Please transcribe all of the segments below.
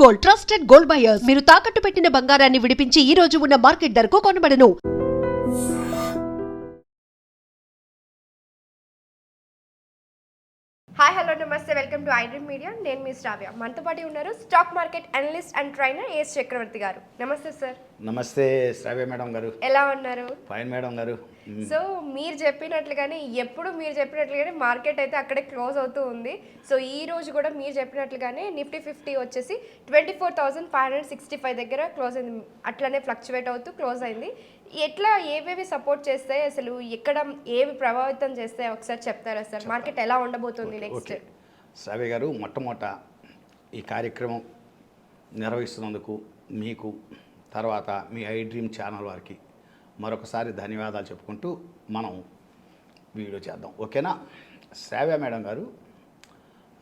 Gold, trusted gold buyers. మీరు తాకట్టు పెట్టిన బంగారాన్ని విడిపించి ఈ రోజు ఉన్న మార్కెట్ ధరకు కొనబడను. హాయ్ హలో నమస్తే, వెల్కమ్ టు ఐడ్రీమ్ మీడియా. నేను మీ శ్రావ్య. మనతో పాటు ఉన్నారు stock market analyst and trainer A చక్రవర్తి గారు. నమస్తే సార్. నమస్తే శ్రావ్య మేడం గారు. ఎలా ఉన్నారు? ఫైన్ మేడం గారు. సో మీరు చెప్పినట్లుగానే మార్కెట్ అయితే అక్కడే క్లోజ్ అవుతూ ఉంది. సో ఈ రోజు కూడా మీరు చెప్పినట్లుగానే నిఫ్టీ 50 వచ్చేసి 24,565 దగ్గర క్లోజ్ అయింది. అట్లనే ఫ్లక్చువేట్ అవుతూ క్లోజ్ అయింది. ఎట్లా ఏవేవి సపోర్ట్ చేస్తాయి, అసలు ఎక్కడ ఏవి ప్రభావితం చేస్తాయి ఒకసారి చెప్తారా సార్? మార్కెట్ ఎలా ఉండబోతుంది నెక్స్ట్? శ్రావ్య గారు, మొట్టమొదట ఈ కార్యక్రమం నిర్వహిస్తున్నందుకు మీకు, తర్వాత మీ ఐ డ్రీమ్ ఛానల్ వారికి మరొకసారి ధన్యవాదాలు చెప్పుకుంటూ మనం వీడియో చేద్దాం, ఓకేనా? శ్రావ్య మేడం గారు,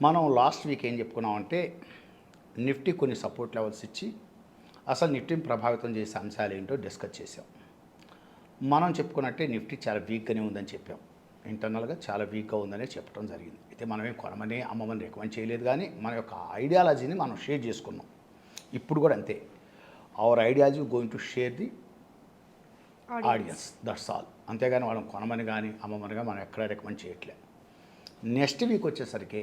మనం లాస్ట్ వీక్ ఏం చెప్పుకున్నామంటే నిఫ్టీ కొన్ని సపోర్ట్ లెవెల్స్ ఇచ్చి అసలు నిఫ్టీని ప్రభావితం చేసే అంశాలు ఏంటో డిస్కస్ చేసాం. మనం చెప్పుకున్నట్టే నిఫ్టీ చాలా వీక్గానే ఉందని చెప్పాం. ఇంటర్నల్గా చాలా వీక్గా ఉందనే చెప్పడం జరిగింది. అయితే మనమేం కొనమని అమ్మమని రికమెండ్ చేయలేదు, కానీ మన యొక్క ఐడియాలజీని మనం షేర్ చేసుకున్నాం. ఇప్పుడు కూడా అంతే, our ideology going to share the audience, that's all. అంతేగాని వాళ్ళని కొనమని కానీ అమ్మమని కానీ మనం ఎక్కడ రికమెండ్ చేయట్లే. నెక్స్ట్ వీక్ వచ్చేసరికి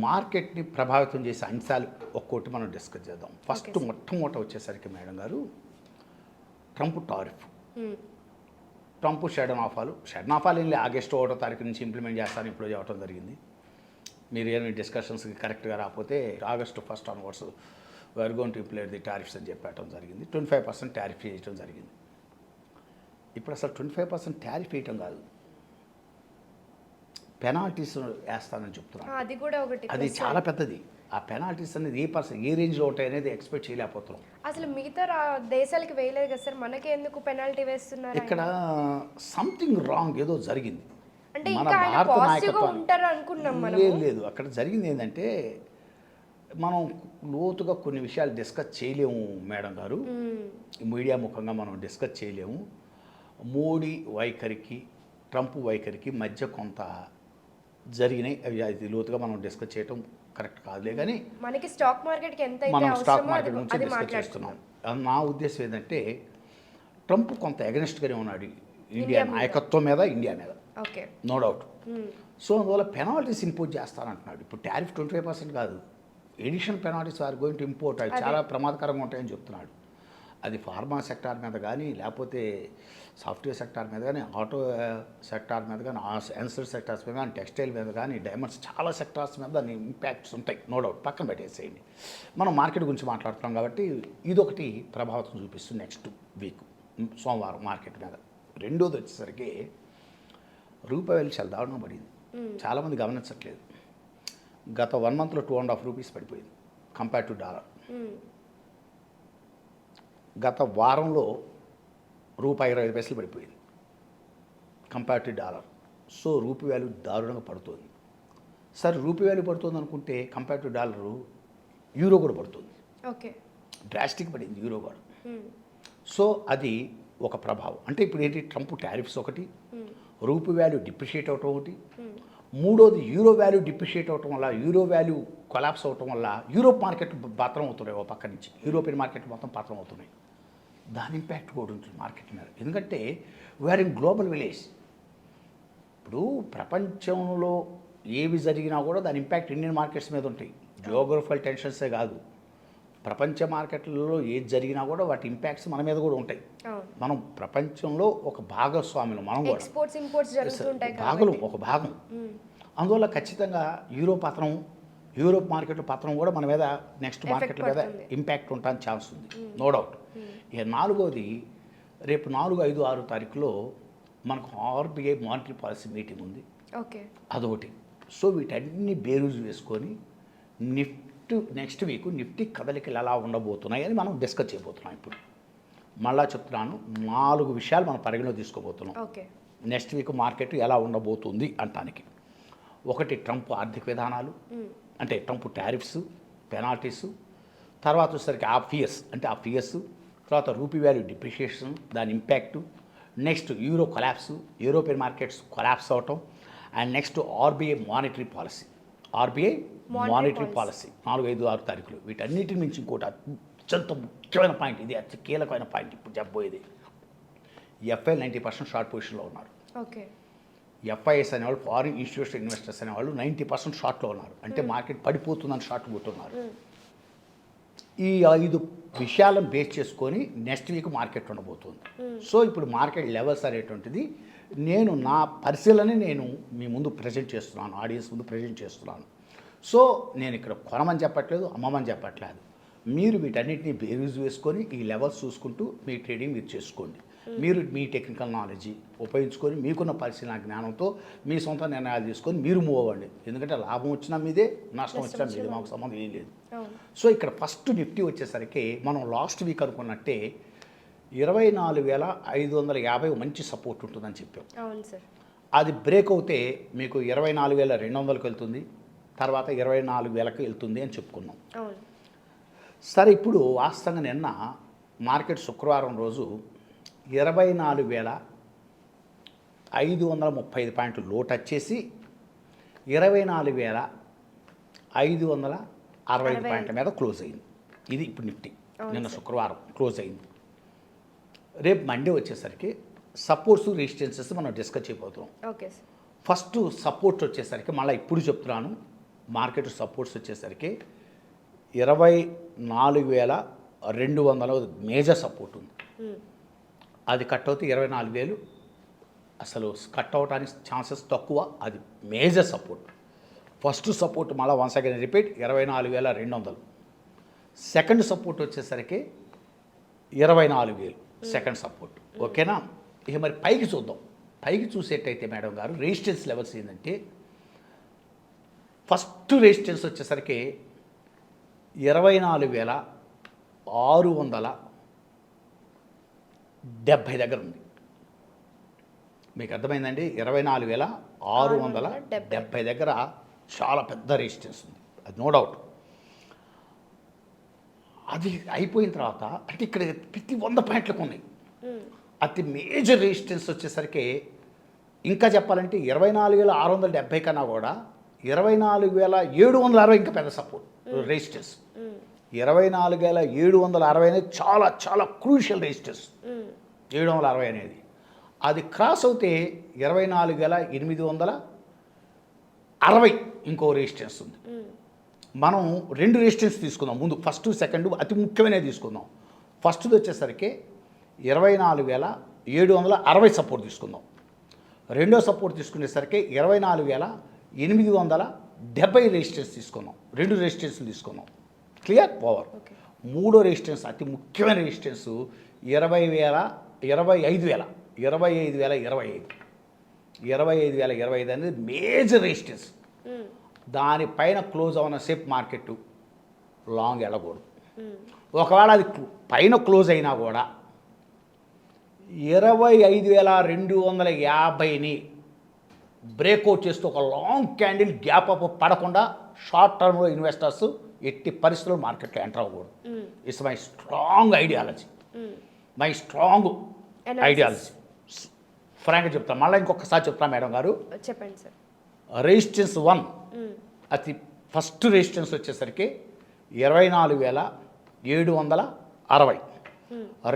మార్కెట్ని ప్రభావితం చేసే అంశాలు ఒక్కోటి మనం డిస్కస్ చేద్దాం. ఫస్ట్ మొట్టమొదట వచ్చేసరికి మేడం గారు, ట్రంప్ టారిఫ్. ట్రంప్ షెడన్ ఆఫాలు వెళ్ళి ఆగస్టు 1వ తారీఖు నుంచి ఇంప్లిమెంట్ చేస్తారని ఇప్పుడు చెప్పడం జరిగింది. మీరు ఏమి డిస్కషన్స్కి కరెక్ట్గా రాకపోతే August 1st onwards we are going to implement the tariffs అని చెప్పడం జరిగింది. 25% టారిఫ్ చేయడం జరిగింది. ఇప్పుడు అసలు 25% టారిఫ్ వేయటం కాదు, పెనాల్టీస్ వేస్తానని చెప్తున్నాను. అది కూడా ఒకటి, అది చాలా పెద్దది. ఆ పెనాల్టీస్ అనేది ఏ రేంజ్లో ఉంటాయి అనేది ఎక్స్పెక్ట్ చేయలేకపోతున్నాం. అసలు మిగతా దేశాలకి వేయలేదు కదా సార్, మనకే ఎందుకు పెనాల్టీ వేస్తున్నారు? ఇక్కడ సంథింగ్ రాంగ్ ఏదో జరిగింది. అంటే మన ఇంకా భారత పాజిటివ్గా ఉంటారు అనుకున్నాం మనం. లేదు, అక్కడ జరిగింది ఏంటంటే మనం లోతుగా కొన్ని విషయాలు డిస్కస్ చేయలేము మేడం గారు. మీడియా ముఖంగా మనం డిస్కస్ చేయలేము. మోడీ వైఖరికి ట్రంప్ వైఖరికి మధ్య కొంత జరిగినాయి. అది లోతుగా మనం డిస్కస్ చేయటం కరెక్ట్ కాదులే, కానీ మనకి స్టాక్ మార్కెట్కి ఎంత మనం స్టాక్ మార్కెట్ గురించి డిస్కస్ చేస్తున్నాం. నా ఉద్దేశం ఏంటంటే ట్రంప్ కొంత ఎగనెస్ట్గానే ఉన్నాడు ఇండియా నాయకత్వం మీద, ఇండియా మీద, నో డౌట్. సో అందువల్ల పెనాల్టీస్ ఇంపోజ్ చేస్తానంటున్నాడు. ఇప్పుడు టారిఫ్ 25% కాదు, additional penalties are going to import. అవి చాలా ప్రమాదకరంగా ఉంటాయని చెప్తున్నాడు. అది ఫార్మా సెక్టార్ మీద కానీ, లేకపోతే సాఫ్ట్వేర్ సెక్టార్ మీద కానీ, ఆటో సెక్టార్ మీద కానీ, ఎన్సర్ సెక్టార్స్ మీద కానీ, టెక్స్టైల్ మీద కానీ, డైమండ్స్, చాలా సెక్టార్స్ మీద దాని ఇంపాక్ట్స్ ఉంటాయి, నో డౌట్. పక్కన పెట్టేసేయండి, మనం మార్కెట్ గురించి మాట్లాడుతున్నాం కాబట్టి ఇదొకటి ప్రభావితం చూపిస్తుంది నెక్స్ట్ వీక్ సోమవారం మార్కెట్ మీద. రెండోది వచ్చేసరికి రూపాయి వాల్యూ చాలా దారుణంగా పడింది. చాలామంది గమనించట్లేదు. గత 1 monthలో 2.5 రూపీస్ పడిపోయింది కంపేర్ టు డాలర్. గత వారంలో ₹1.25 పడిపోయింది compare to dollar. So rupee value దారుణంగా పడుతుంది. సరే, రూపీ వాల్యూ పడుతుంది అనుకుంటే కంపేర్ టు డాలరు యూరో కూడా పడుతుంది. ఓకే, డ్రాస్టిక్ పడింది యూరో కూడా. సో అది ఒక ప్రభావం. అంటే ఇప్పుడు ఏంటి, ట్రంప్ టారిఫ్స్ ఒకటి, రూపీ వాల్యూ డిప్రిషియేట్ అవటం ఒకటి, మూడోది యూరో వాల్యూ డిప్రిషియేట్ అవటం వల్ల, యూరో వాల్యూ కొలాప్స్ అవటం వల్ల యూరోప్ మార్కెట్ పతనం అవుతున్నాయి. ఒక పక్క నుంచి యూరోపియన్ మార్కెట్ మొత్తం పతనం అవుతున్నాయి. దాని ఇంపాక్ట్ కూడా ఉంటుంది మార్కెట్ మీద. ఎందుకంటే వీఆర్ ఇన్ గ్లోబల్ విలేజ్. ఇప్పుడు ప్రపంచంలో ఏవి జరిగినా కూడా దాని ఇంపాక్ట్ ఇండియన్ మార్కెట్స్ మీద ఉంటాయి. జియోగ్రఫికల్ టెన్షన్సే కాదు, ప్రపంచ మార్కెట్లలో ఏది జరిగినా కూడా వాటి ఇంపాక్ట్స్ మన మీద కూడా ఉంటాయి. మనం ప్రపంచంలో ఒక భాగస్వాములు, మనం కూడా ఎక్స్పోర్ట్స్ ఇంపోర్ట్స్ జరుగుతుంటాయి, ఒక భాగం. అందువల్ల ఖచ్చితంగా యూరోప్ మార్కెట్ పతనం కూడా మన మీద, నెక్స్ట్ మార్కెట్ల మీద ఇంపాక్ట్ ఉండడానికి ఛాన్స్ ఉంది, నో డౌట్. ఇక నాలుగోది, రేపు 4, 5, 6 తారీఖులో మనకు ఆర్బీఐ మానిటరీ పాలసీ మీటింగ్ ఉంది. అదొకటి. సో వీటన్ని బేరుజు వేసుకొని నెక్స్ట్ వీక్ నిఫ్టీ కదలికలు ఎలా ఉండబోతున్నాయి అని మనం డిస్కస్ చేయబోతున్నాం. ఇప్పుడు మళ్ళా చెప్తున్నాను, 4 విషయాలు మనం పరిగణలో తీసుకోబోతున్నాం నెక్స్ట్ వీక్ మార్కెట్ ఎలా ఉండబోతుంది అంటానికి. ఒకటి, ట్రంప్ ఆర్థిక విధానాలు, అంటే ట్రంప్ టారిఫ్స్, పెనాల్టీస్, తర్వాత వచ్చేసరికి ఆ ఫియర్స్, తర్వాత రూపీ వాల్యూ డిప్రిషియేషన్, దాని impact, next euro collapse, European markets collapse అవటం, and next RBI monetary policy. RBI monetary policy 4, 5, 6 తారీఖులు. వీటన్నిటి నుంచి ఇంకోటి అత్యంత ముఖ్యమైన పాయింట్, ఇది అతి కీలకమైన పాయింట్ ఇప్పుడు చెప్పబోయేది. ఎఫ్ఐ 90% షార్ట్ పొజిషన్లో ఉన్నారు. ఓకే. ఎఫ్ఐఎస్ అనేవాళ్ళు, ఫారిన్ ఇన్స్టిట్యూషనల్ ఇన్వెస్టర్స్ అనేవాళ్ళు 90% షార్ట్లో ఉన్నారు. అంటే మార్కెట్ పడిపోతుందని షార్ట్ కొట్టున్నారు. ఈ 5 విషయాలను బేస్ చేసుకొని నెక్స్ట్ వీక్ మార్కెట్ ఉండబోతుంది. సో ఇప్పుడు మార్కెట్ లెవెల్స్ అనేటువంటిది నేను నా పరిశీలన నేను మీ ముందు ప్రజెంట్ చేస్తున్నాను, ఆడియన్స్ ముందు ప్రజెంట్ చేస్తున్నాను. సో నేను ఇక్కడ కొనమని చెప్పట్లేదు, అమ్మమని చెప్పట్లేదు. మీరు వీటన్నిటిని బేరీజ్ వేసుకొని ఈ లెవెల్స్ చూసుకుంటూ మీ ట్రేడింగ్ మీరు చేసుకోండి. మీరు మీ టెక్నికల్ నాలెడ్జి ఉపయోగించుకొని మీకున్న పరిశీలన జ్ఞానంతో మీ సొంత నిర్ణయాలు తీసుకొని మీరు మూవ్ అవ్వండి. ఎందుకంటే లాభం వచ్చినా మీదే, నష్టం వచ్చినా మీదే, మాకు సంబంధం ఏం లేదు. సో ఇక్కడ ఫస్ట్ నిఫ్టీ వచ్చేసరికి మనం లాస్ట్ వీక్ అనుకున్నట్టే 24,550 మంచి సపోర్ట్ ఉంటుందని చెప్పాం. అవును సార్. అది బ్రేక్ అవుతే మీకు 24,200కి వెళ్తుంది, తర్వాత 24,000కి వెళ్తుంది అని చెప్పుకున్నాం. అవును. సరే, ఇప్పుడు వాస్తవంగా నిన్న మార్కెట్ శుక్రవారం రోజు 24,535 పాయింట్లు లో టచ్ చేసి 24,565 పాయింట్ల మీద క్లోజ్ అయింది. ఇది ఇప్పుడు నిఫ్టీ నిన్న శుక్రవారం క్లోజ్ అయింది. రేపు మండే వచ్చేసరికి సపోర్ట్స్ రెసిస్టెన్సెస్ మనం డిస్కస్ చేయబోతున్నాం. Okay sir. ఫస్ట్ సపోర్ట్ వచ్చేసరికి మళ్ళీ ఇప్పుడు చెప్తున్నాను, మార్కెట్ సపోర్ట్స్ వచ్చేసరికి 24,200 మేజర్ సపోర్ట్ ఉంది. అది కట్ అవుతే 24,000 అసలు కట్ అవడానికి ఛాన్సెస్ తక్కువ. అది మేజర్ సపోర్ట్. ఫస్ట్ సపోర్ట్ మళ్ళీ once again repeat 24,200. Second support వచ్చేసరికి 24,000 సెకండ్ సపోర్ట్. ఓకేనా? ఇక మరి పైకి చూద్దాం. పైకి చూసేటైతే మేడం గారు రెసిస్టెన్స్ లెవెల్స్ ఏంటంటే ఫస్ట్ రెసిస్టెన్స్ వచ్చేసరికి 24,670 దగ్గర ఉంది. మీకు అర్థమైందండి? 24,670 దగ్గర చాలా పెద్ద రెసిస్టెన్స్ ఉంది, అది నో డౌట్. అది అయిపోయిన తర్వాత అంటే ఇక్కడ ప్రతి 100 పాయింట్లకు ఉన్నాయి. అతి మేజర్ రెసిస్టెన్స్ వచ్చేసరికి ఇంకా చెప్పాలంటే 24,670 కన్నా కూడా 24,760 ఇంకా పెద్ద సపోర్ట్ రెసిస్టెన్స్. 24,760 అనేది చాలా చాలా క్రూషియల్ రెసిస్టెన్స్. 760 అనేది అది క్రాస్ అవుతే 24,860 ఇంకో రెసిస్టెన్స్ ఉంది. మనం 2 రెసిస్టెన్స్ తీసుకుందాం ముందు, ఫస్ట్ సెకండ్ అతి ముఖ్యమైనది తీసుకుందాం. ఫస్ట్ది వచ్చేసరికి 24,760 సపోర్ట్ తీసుకుందాం. రెండో సపోర్ట్ తీసుకునేసరికి 24,870 రెసిస్టెన్స్ తీసుకుందాం. 2 రెసిస్టెన్స్లు తీసుకుందాం. క్లియర్? పవర్. మూడో రెసిస్టెన్స్ అతి ముఖ్యమైన రెసిస్టెన్స్ 25,025 అనేది మేజర్ రెసిస్టెన్స్. దానిపైన క్లోజ్ అవున సేపు మార్కెట్ లాంగ్ వెళ్ళకూడదు. ఒకవేళ అది పైన క్లోజ్ అయినా కూడా 25,250ని బ్రేక్అవుట్ చేస్తూ ఒక లాంగ్ క్యాండిల్ గ్యాప్ అప్ పడకుండా షార్ట్ టర్మ్లో ఇన్వెస్టర్స్ ఎట్టి పరిస్థితుల్లో మార్కెట్లో ఎంటర్ అవ్వకూడదు. It's my strong ideology, my strong ideology. ఫ్రాంక్గా చెప్తాను, మళ్ళీ ఇంకొకసారి చెప్తాను మేడం గారు. చెప్పండి సార్. రెసిస్టెన్స్ 1 అతి ఫస్ట్ రెసిస్టెన్స్ వచ్చేసరికి 24,760.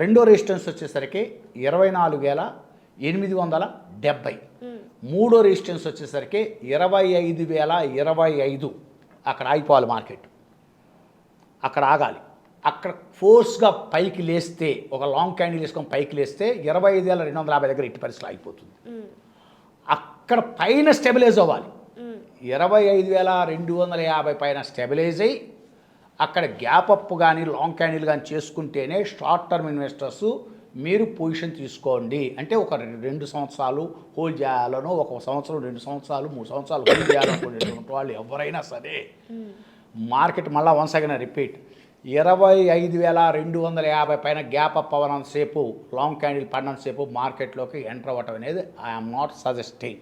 రెండో రెసిస్టెన్స్ వచ్చేసరికి 24,870. మూడో రెసిస్టెన్స్ వచ్చేసరికి 25,025. అక్కడ ఆగిపోవాలి మార్కెట్, అక్కడ ఆగాలి. అక్కడ ఫోర్స్గా పైకి లేస్తే, ఒక లాంగ్ క్యాండిల్ వేసుకొని పైకి లేస్తే 25,250 దగ్గర ఎట్టి పరిస్థితులు ఆగిపోతుంది. అక్కడ పైన స్టెబిలైజ్ అవ్వాలి. 25,250 పైన స్టెబిలైజ్ అయ్యి అక్కడ గ్యాప్ అప్ కానీ లాంగ్ క్యాండిల్ కానీ చేసుకుంటేనే షార్ట్ టర్మ్ ఇన్వెస్టర్స్ మీరు పొజిషన్ తీసుకోండి. అంటే ఒక 2 సంవత్సరాలు హోల్డ్ చేయాలనో, 1 సంవత్సరం, 2 సంవత్సరాలు, 3 సంవత్సరాలు హోల్డ్ చేయాలనుకునేటువంటి వాళ్ళు ఎవరైనా సరే మార్కెట్ మళ్ళీ వన్స్ అగైన్ రిపీట్ 25,250 పైన గ్యాప్ అప్ అవ్వనంతసేపు, లాంగ్ క్యాండిల్ పడినంతసేపు మార్కెట్లోకి ఎంటర్ అవ్వటం అనేది ఐఎమ్ నాట్ సజెస్టింగ్.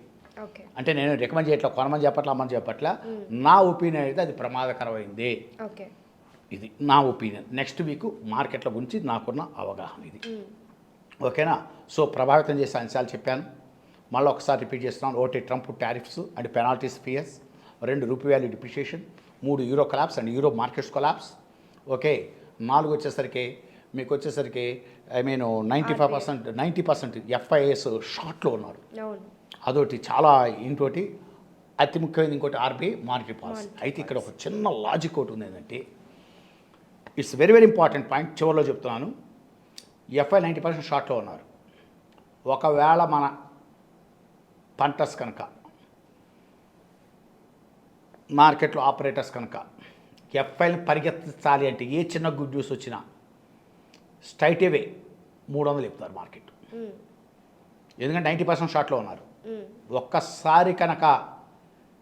అంటే నేను రికమెండ్ చేయట్లా, కొనమని చెప్పట్లా, అమ్మని చెప్పట్లా. నా ఒపీనియన్ అయితే అది ప్రమాదకరమైంది. ఇది నా ఒపీనియన్. నెక్స్ట్ వీక్ మార్కెట్ల గురించి నాకున్న అవగాహన ఇది. ఓకేనా? సో ప్రభావితం చేసే అంశాలు చెప్పాను, మళ్ళీ ఒకసారి రిపీట్ చేస్తున్నాను. ఒకటి Trump tariffs and penalties fears, 2 rupee value depreciation, 3 euro collapse and euro markets collapse. Okay, 4 వచ్చేసరికి మీకు వచ్చేసరికి ఐ మీన్ 90% ఎఫ్ఐఎస్ షార్ట్లో ఉన్నారు. అవును. అదొకటి చాలా ఇంకోటి అతి ముఖ్యమైనది ఇంకోటి ఆర్బీఐ మానిటరీ పాలసీ. అయితే ఇక్కడ ఒక చిన్న లాజిక్ ఒకటి ఉంది ఏంటంటే it's very very important point చివరిలో చెప్తున్నాను. ఎఫ్ఐ 90% షార్ట్లో ఉన్నారు. ఒకవేళ మన పంటర్స్ కనుక మార్కెట్లో ఆపరేటర్స్ కనుక ఎఫ్ఐని పరిగెత్తించాలి అంటే ఏ చిన్న గుడ్ న్యూస్ వచ్చినా స్ట్రైట్ అవే 300 చెప్తారు మార్కెట్. ఎందుకంటే 90% షార్ట్లో ఉన్నారు. ఒక్కసారి కనుక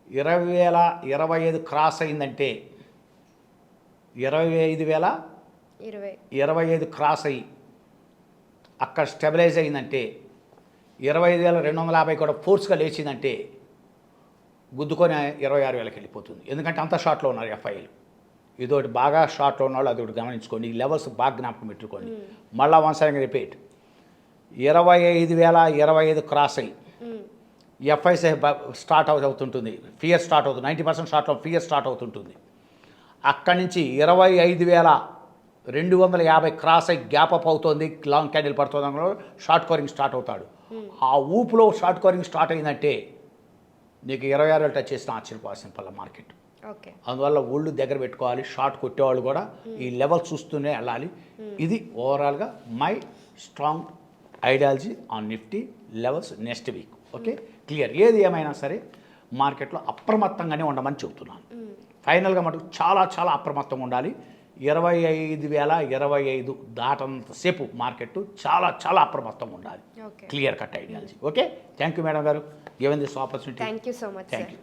20,025 క్రాస్ అయిందంటే 25,025 క్రాస్ అయ్యి అక్కడ స్టెబిలైజ్ అయిందంటే 25,250 కూడా ఫోర్స్గా లేచిందంటే గుద్దుకొని 26,000కి వెళ్ళిపోతుంది. ఎందుకంటే అంత షార్ట్లో ఉన్నారు ఎఫ్ఐలు. ఇదొకటి బాగా షార్ట్లో ఉన్న వాళ్ళు అదొకటి గమనించుకోండి. ఈ లెవెల్స్ బాగా జ్ఞాపకం పెట్టుకోండి. మళ్ళీ వన్సారి రిపీట్ 25,025 క్రాస్ అయ్యి ఎఫ్ఐస్ స్టార్ట్ అవుతుంటుంది. ఫియర్ స్టార్ట్ అవుతుంది. 90% షార్ట్లో ఫియర్ స్టార్ట్ అవుతుంటుంది. అక్కడి నుంచి 25,250 క్రాస్ అయ్యి గ్యాప్ అప్ అవుతుంది. లాంగ్ క్యాండిల్ పడుతుంది. షార్ట్ కవరింగ్ స్టార్ట్ అవుతాడు. ఆ ఊపులో షార్ట్ కవరింగ్ స్టార్ట్ అయిందంటే నీకు 26,000 టచ్ చేసిన ఆశ్చర్యపోవాల్సిన పల్ల మార్కెట్. ఓకే. అందువల్ల ఒళ్ళు దగ్గర పెట్టుకోవాలి. షార్ట్ కొట్టేవాళ్ళు కూడా ఈ లెవెల్ చూస్తూనే వెళ్ళాలి. ఇది ఓవరాల్గా my strong ideology on Nifty levels next week. Okay, clear. ఏది ఏమైనా సరే మార్కెట్లో అప్రమత్తంగానే ఉండమని చెబుతున్నాను. ఫైనల్గా మటుకు చాలా చాలా అప్రమత్తంగా ఉండాలి. 25,025 దాటంతసేపు మార్కెట్ చాలా చాలా అప్రమత్తంగా ఉండాలి. Clear cut ideology. Okay, thank you madam గారు. Given this opportunity. Thank you so much. Thank you.